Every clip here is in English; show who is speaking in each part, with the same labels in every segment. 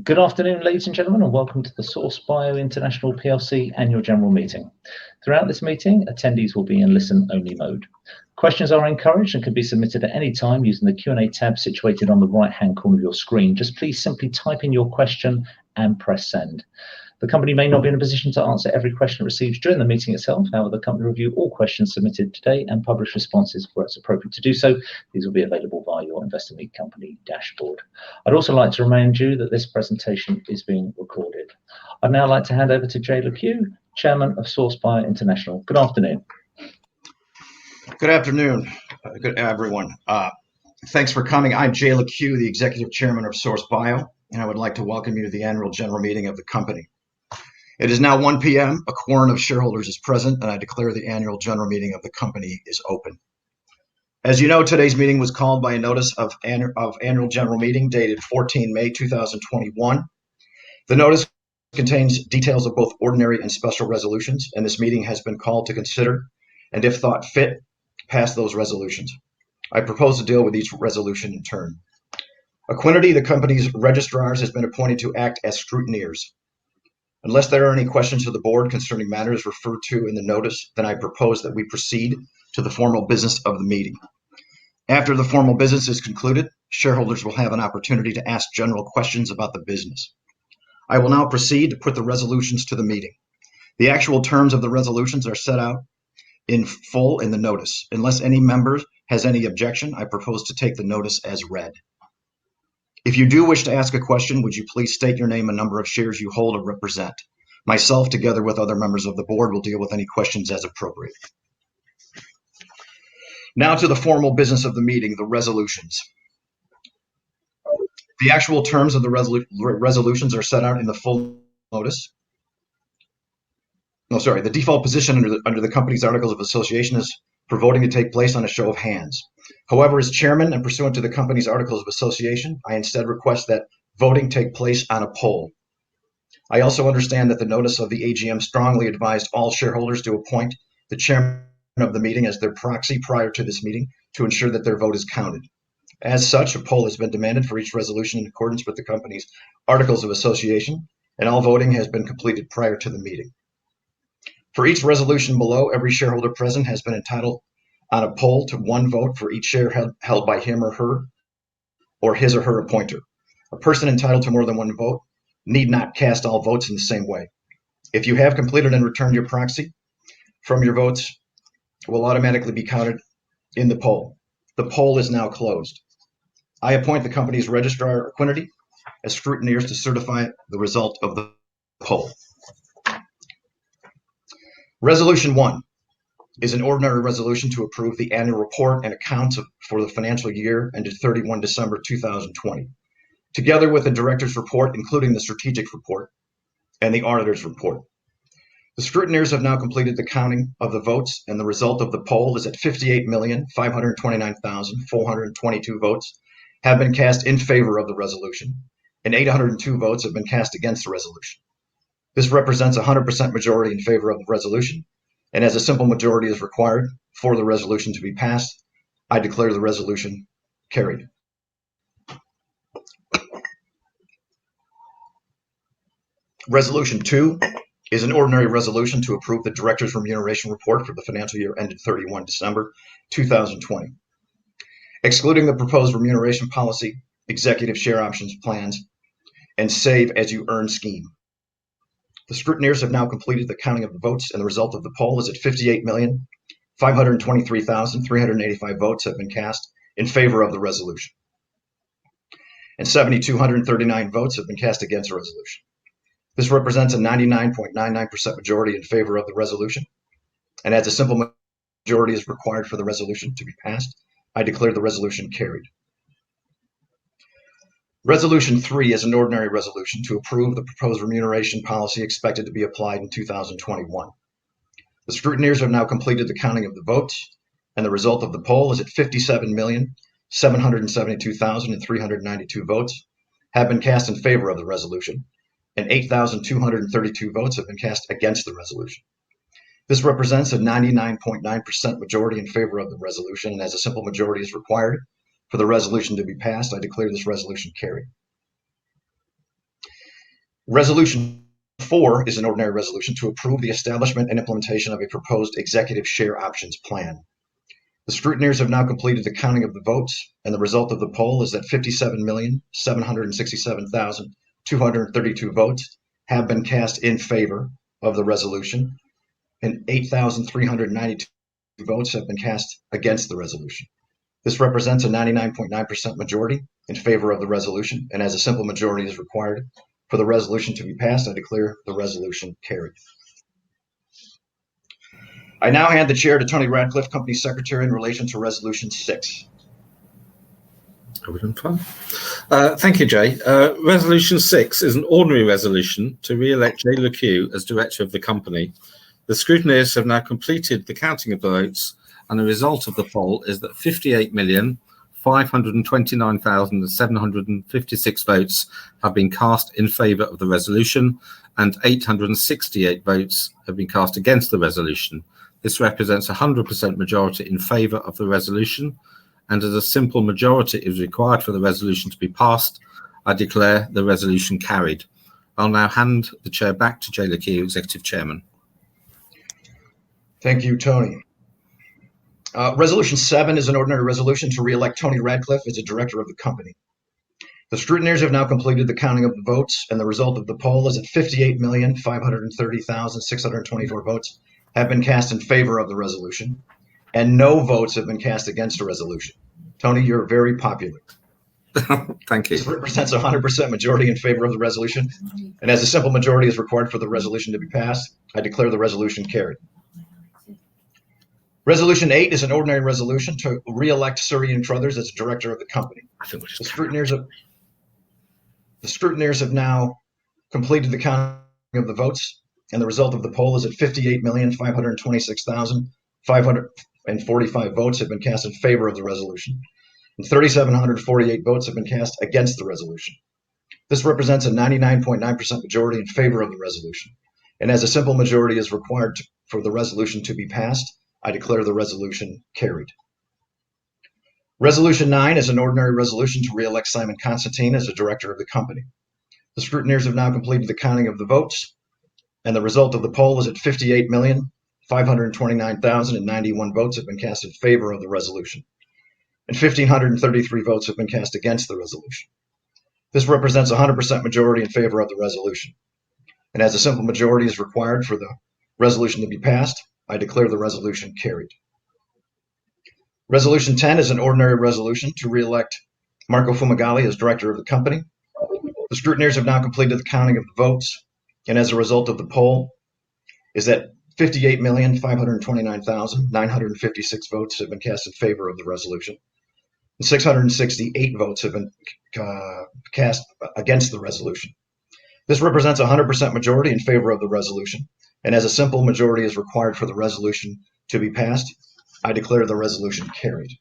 Speaker 1: Good afternoon, ladies and gentlemen, and welcome to the Sourcebio International Plc Annual General Meeting. Throughout this meeting, attendees will be in listen-only mode. Questions are encouraged and can be submitted at any time using the Q&A tab situated on the right-hand corner of your screen. Just please simply type in your question and press send. The company may not be in a position to answer every question it receives during the meeting itself. However, the company will review all questions submitted today and publish responses where it's appropriate to do so. These will be available via your Investor Meet Company dashboard. I'd also like to remind you that this presentation is being recorded. I'd now like to hand over to Jay LeCue, Chairman of Sourcebio International. Good afternoon.
Speaker 2: Good afternoon, good everyone. Thanks for coming. I'm Jay LeCue, the Executive Chairman of Sourcebio, and I would like to welcome you to the Annual General Meeting of the company. It is now 1 p.m. A quorum of shareholders is present, and I declare the Annual General Meeting of the company is open. As you know, today's meeting was called by a notice of Annual General Meeting dated 14 May 2021. The notice contains details of both ordinary and special resolutions, and this meeting has been called to consider, and if thought fit, pass those resolutions. I propose to deal with each resolution in turn. Equinity, the company's registrars, has been appointed to act as scrutineers. Unless there are any questions to the board concerning matters referred to in the notice, then I propose that we proceed to the formal business of the meeting. After the formal business is concluded, shareholders will have an opportunity to ask general questions about the business. I will now proceed to put the resolutions to the meeting. The actual terms of the resolutions are set out in full in the notice. Unless any member has any objection, I propose to take the notice as read. If you do wish to ask a question, would you please state your name and number of shares you hold or represent? Myself, together with other members of the board, will deal with any questions as appropriate. Now to the formal business of the meeting, the resolutions. The actual terms of the resolutions are set out in the full notice. The default position under the company's Articles of Association is for voting to take place on a show of hands. However, as chairman and pursuant to the company's Articles of Association, I instead request that voting take place on a poll. I also understand that the notice of the AGM strongly advised all shareholders to appoint the chairman of the meeting as their proxy prior to this meeting to ensure that their vote is counted. As such, a poll has been demanded for each resolution in accordance with the company's Articles of Association, and all voting has been completed prior to the meeting. For each resolution below, every shareholder present has been entitled on a poll to one vote for each share held by him or her, or his or her appointer. A person entitled to more than one vote need not cast all votes in the same way. If you have completed and returned your proxy, from your votes will automatically be counted in the poll. The poll is now closed. I appoint the company's registrar, Equinity, as scrutineers to certify the result of the poll. Resolution 1 is an ordinary resolution to approve the annual report and accounts for the financial year ended 31 December 2020, together with the director's report, including the strategic report and the auditor's report. The scrutineers have now completed the counting of the votes, and the result of the poll is that 58,529,422 votes have been cast in favor of the resolution, and 802 votes have been cast against the resolution. This represents a 100% majority in favor of the resolution, and as a simple majority is required for the resolution to be passed, I declare the resolution carried. Resolution 2 is an ordinary resolution to approve the director's remuneration report for the financial year ended 31 December 2020. Excluding the proposed remuneration policy, executive share options plans, and save as you earn scheme. The scrutineers have now completed the counting of the votes, and the result of the poll is that 58,523,385 votes have been cast in favor of the resolution, and 7,239 votes have been cast against the resolution. This represents a 99.99% majority in favor of the resolution, and as a simple majority is required for the resolution to be passed, I declare the resolution carried. Resolution 3 is an ordinary resolution to approve the proposed remuneration policy expected to be applied in 2021. The scrutineers have now completed the counting of the votes, and the result of the poll is that 57,772,392 votes have been cast in favor of the resolution, and 8,232 votes have been cast against the resolution. This represents a 99.9% majority in favor of the resolution, and as a simple majority is required for the resolution to be passed, I declare this resolution carried. Resolution 4 is an ordinary resolution to approve the establishment and implementation of a proposed executive share options plan. The scrutineers have now completed the counting of the votes, and the result of the poll is that 57,767,232 votes have been cast in favor of the resolution, and 8,392 votes have been cast against the resolution. This represents a 99.9% majority in favor of the resolution, and as a simple majority is required for the resolution to be passed, I declare the resolution carried. I now hand the chair to Tony Radcliffe, Company Secretary, in relation to Resolution 6.
Speaker 3: Thank you, Jay. Resolution 6 is an ordinary resolution to re-elect Jay LeCue as director of the company. The scrutineers have now completed the counting of the votes, and the result of the poll is that 58,529,756 votes have been cast in favour of the resolution, and 868 votes have been cast against the resolution. This represents a 100% majority in favour of the resolution, and as a simple majority is required for the resolution to be passed, I declare the resolution carried. I'll now hand the chair back to Jay LeCue, Executive Chairman.
Speaker 2: Thank you, Tony. Resolution 7 is an ordinary resolution to re-elect Tony Radcliffe as a director of the company. The scrutineers have now completed the counting of the votes, and the result of the poll is that 58,530,624 votes have been cast in favor of the resolution, and no votes have been cast against the resolution. Tony, you're very popular.
Speaker 3: Thank you.
Speaker 2: This represents a 100% majority in favor of the resolution, and as a simple majority is required for the resolution to be passed, I declare the resolution carried. Resolution 8 is an ordinary resolution to re-elect Sir Ian Crothers as director of the company. The scrutineers have now completed the counting of the votes, and the result of the poll is that 58,526,545 votes have been cast in favor of the resolution, and 3,748 votes have been cast against the resolution. This represents a 99.9% majority in favor of the resolution, and as a simple majority is required for the resolution to be passed, I declare the resolution carried. Resolution 9 is an ordinary resolution to re-elect Simon Constantine as a director of the company. The scrutineers have now completed the counting of the votes, and the result of the poll is that 58,529,091 votes have been cast in favor of the resolution, and 1,533 votes have been cast against the resolution. This represents a 100% majority in favor of the resolution, and as a simple majority is required for the resolution to be passed, I declare the resolution carried. Resolution 10 is an ordinary resolution to re-elect Marco Fumagalli as director of the company. The scrutineers have now completed the counting of the votes, and as a result of the poll is that 58,529,956 votes have been cast in favor of the resolution, and 668 votes have been cast against the resolution. This represents a 100% majority in favor of the resolution, and as a simple majority is required for the resolution to be passed, I declare the resolution carried.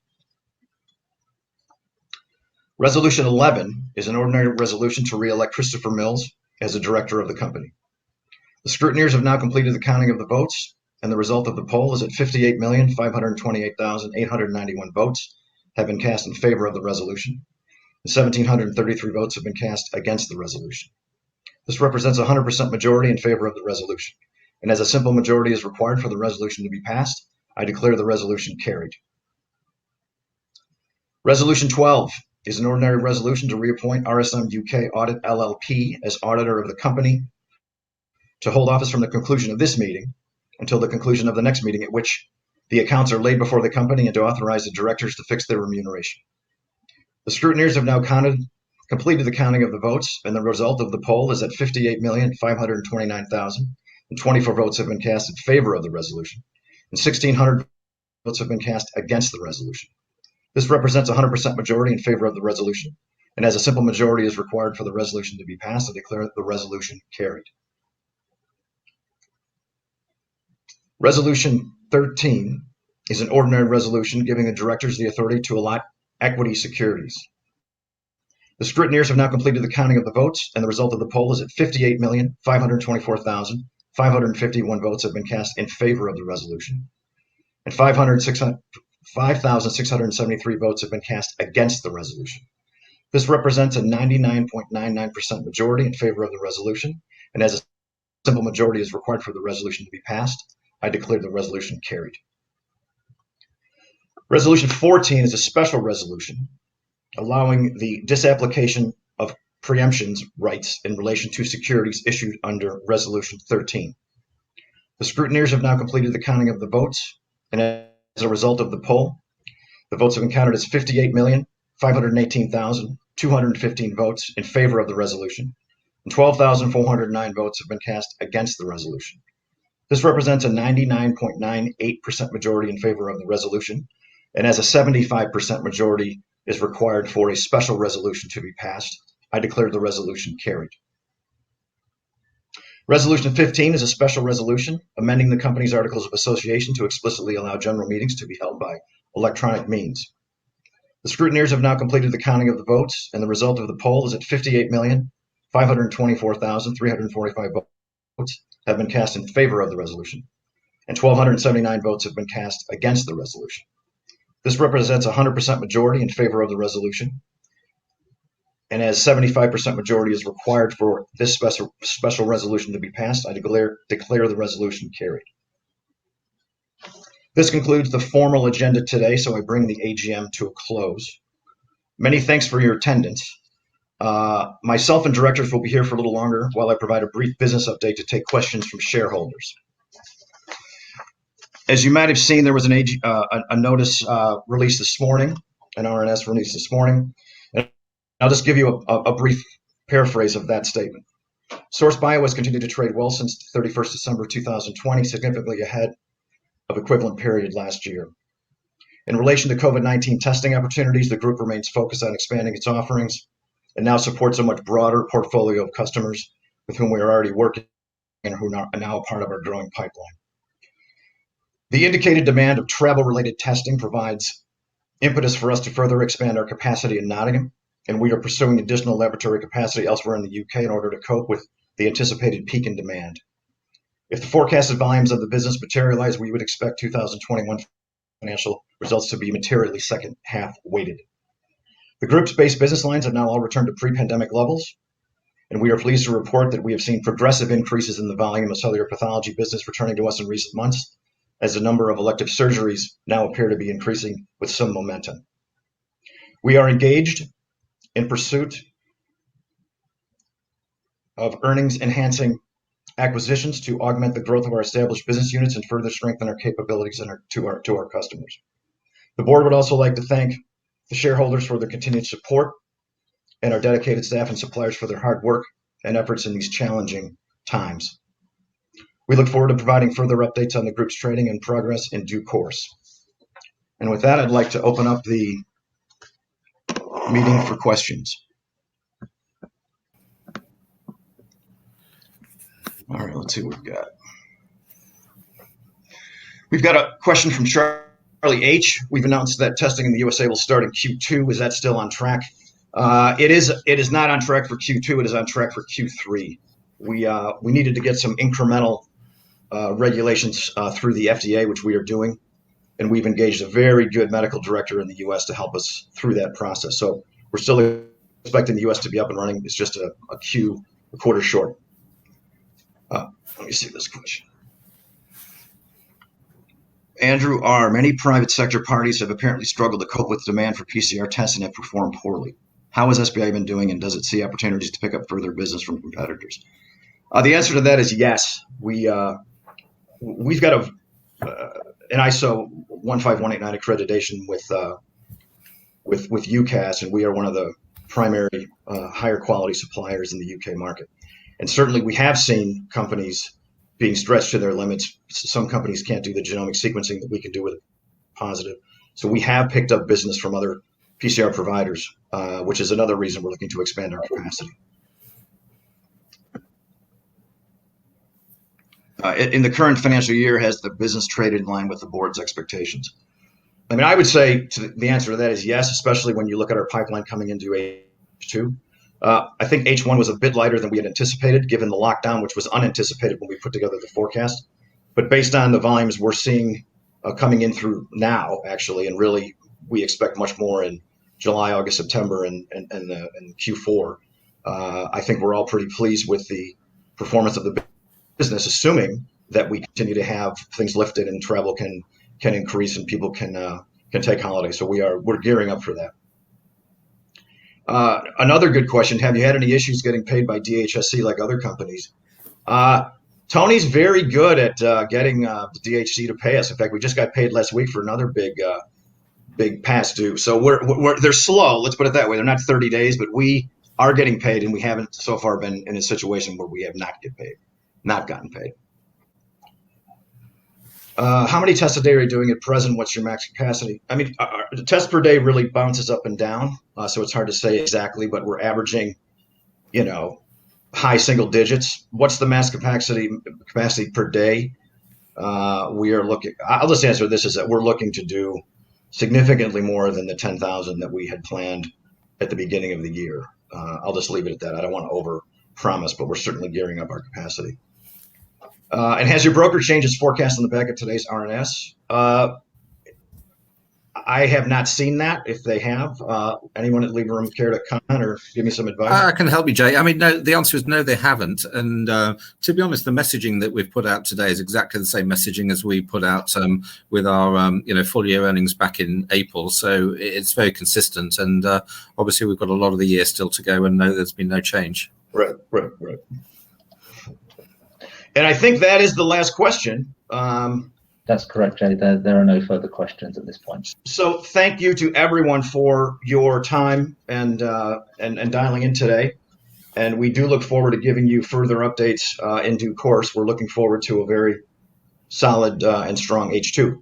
Speaker 2: Resolution 11 is an ordinary resolution to re-elect Christopher Mills as a director of the company. The scrutineers have now completed the counting of the votes, and the result of the poll is that 58,528,891 votes have been cast in favor of the resolution, and 1,733 votes have been cast against the resolution. This represents a 100% majority in favor of the resolution, and as a simple majority is required for the resolution to be passed, I declare the resolution carried. Resolution 12 is an ordinary resolution to reappoint RSM UK Audit LLP as auditor of the company to hold office from the conclusion of this meeting until the conclusion of the next meeting at which the accounts are laid before the company, and to authorize the directors to fix their remuneration. The scrutineers have now completed the counting of the votes, and the result of the poll is that 58,529,024 votes have been cast in favor of the resolution, and 1,600 votes have been cast against the resolution. This represents a 100% majority in favor of the resolution, and as a simple majority is required for the resolution to be passed, I declare the resolution carried. Resolution 13 is an ordinary resolution giving the directors the authority to allot equity securities. The scrutineers have now completed the counting of the votes, and the result of the poll is that 58,524,551 votes have been cast in favor of the resolution, and 5,673 votes have been cast against the resolution. This represents a 99.99% majority in favor of the resolution, and as a simple majority is required for the resolution to be passed, I declare the resolution carried. Resolution 14 is a special resolution allowing the disapplication of preemption rights in relation to securities issued under Resolution 13. The scrutineers have now completed the counting of the votes, and as a result of the poll, the votes have been counted as 58,518,215 votes in favor of the resolution, and 12,409 votes have been cast against the resolution. This represents a 99.98% majority in favor of the resolution, and as a 75% majority is required for a special resolution to be passed, I declare the resolution carried. Resolution 15 is a special resolution amending the company's articles of association to explicitly allow general meetings to be held by electronic means. The scrutineers have now completed the counting of the votes, and the result of the poll is that 58,524,345 votes have been cast in favor of the resolution, and 1,279 votes have been cast against the resolution. This represents a 100% majority in favor of the resolution, and as 75% majority is required for this special resolution to be passed, I declare the resolution carried. This concludes the formal agenda today, so I bring the AGM to a close. Many thanks for your attendance. Myself and directors will be here for a little longer while I provide a brief business update to take questions from shareholders. As you might have seen, there was a notice released this morning, an RNS released this morning. And I'll just give you a brief paraphrase of that statement. Sourcebio has continued to trade well since 31st December 2020, significantly ahead of equivalent period last year. In relation to COVID-19 testing opportunities, the group remains focused on expanding its offerings and now supports a much broader portfolio of customers with whom we are already working and who are now a part of our growing pipeline. The indicated demand of travel-related testing provides impetus for us to further expand our capacity in Nottingham, and we are pursuing additional laboratory capacity elsewhere in the UK in order to cope with the anticipated peak in demand. If the forecasted volumes of the business materialize, we would expect 2021 financial results to be materially second half weighted. The group's base business lines have now all returned to pre-pandemic levels, and we are pleased to report that we have seen progressive increases in the volume of cellular pathology business returning to us in recent months, as the number of elective surgeries now appear to be increasing with some momentum. We are engaged in pursuit of earnings-enhancing acquisitions to augment the growth of our established business units and further strengthen our capabilities to our customers. The board would also like to thank the shareholders for their continued support and our dedicated staff and suppliers for their hard work and efforts in these challenging times. We look forward to providing further updates on the group's trading and progress in due course. And with that, I'd like to open up the meeting for questions. All right, let's see what we've got. We've got a question from Charlie H. We've announced that testing in the USA will start in Q2. Is that still on track? It is not on track for Q2. It is on track for Q3. We needed to get some incremental regulations through the FDA, which we are doing, and we've engaged a very good medical director in the U.S. to help us through that process. So we're still expecting the U.S. to be up and running. It's just a quarter short. Let me see this question. Andrew R. Many private sector parties have apparently struggled to cope with demand for PCR tests and have performed poorly. How has SBI been doing, and does it see opportunities to pick up further business from competitors? The answer to that is yes. We've got an ISO 15189 accreditation with UCAS, and we are one of the primary higher quality suppliers in the UK market. And certainly we have seen companies being stretched to their limits. Some companies can't do the genomic sequencing that we can do with positive. So we have picked up business from other PCR providers, which is another reason we're looking to expand our capacity. In the current financial year, has the business traded in line with the board's expectations? I mean, I would say the answer to that is yes, especially when you look at our pipeline coming into H2. I think H1 was a bit lighter than we had anticipated, given the lockdown, which was unanticipated when we put together the forecast. But based on the volumes we're seeing coming in through now, actually, and really we expect much more in July, August, September, and Q4. I think we're all pretty pleased with the performance of the business, assuming that we continue to have things lifted and travel can increase and people can take holidays. So we're gearing up for that. Another good question: have you had any issues getting paid by DHSC like other companies? Tony's very good at getting the DHC to pay us. In fact, we just got paid last week for another big past due. So they're slow. Let's put it that way. They're not 30 days, but we are getting paid, and we haven't so far been in a situation where we have not gotten paid. How many tests a day are you doing at present? What's your max capacity? I mean, the tests per day really bounces up and down, so it's hard to say exactly, but we're averaging, high single digits. What's the max capacity per day? We are looking. I'll just answer this: is that we're looking to do significantly more than the 10,000 that we had planned at the beginning of the year. I'll just leave it at that. I don't want to over promise, but we're certainly gearing up our capacity. And has your broker changed its forecast on the back of today's RNS? I have not seen that. If they have, anyone at Leave Room care to comment or give me some advice?
Speaker 3: I can help you, Jay. I mean, no, the answer is no, they haven't. And to be honest, the messaging that we've put out today is exactly the same messaging as we put out with our full year earnings back in April. So it's very consistent. And obviously, we've got a lot of the year still to go, and no, there's been no change.
Speaker 2: Right. And I think that is the last question.
Speaker 1: That's correct, Jay. There are no further questions at this point.
Speaker 2: So thank you to everyone for your time and dialing in today. And we do look forward to giving you further updates in due course. We're looking forward to a very solid and strong H2.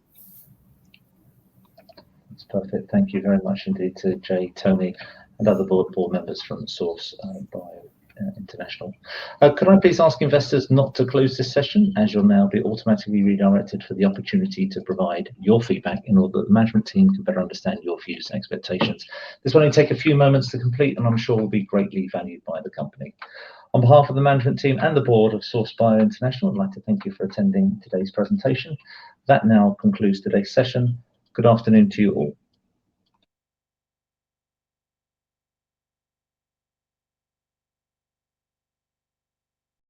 Speaker 1: That's perfect. Thank you very much indeed to Jay, Tony, and other board members from Sourcebio International. Could I please ask investors not to close this session, as you'll now be automatically redirected for the opportunity to provide your feedback in order that the management team can better understand your views and expectations. This will only take a few moments to complete, and I'm sure will be greatly valued by the company. On behalf of the management team and the board of Sourcebio International, I'd like to thank you for attending today's presentation. That now concludes today's session. Good afternoon to you all.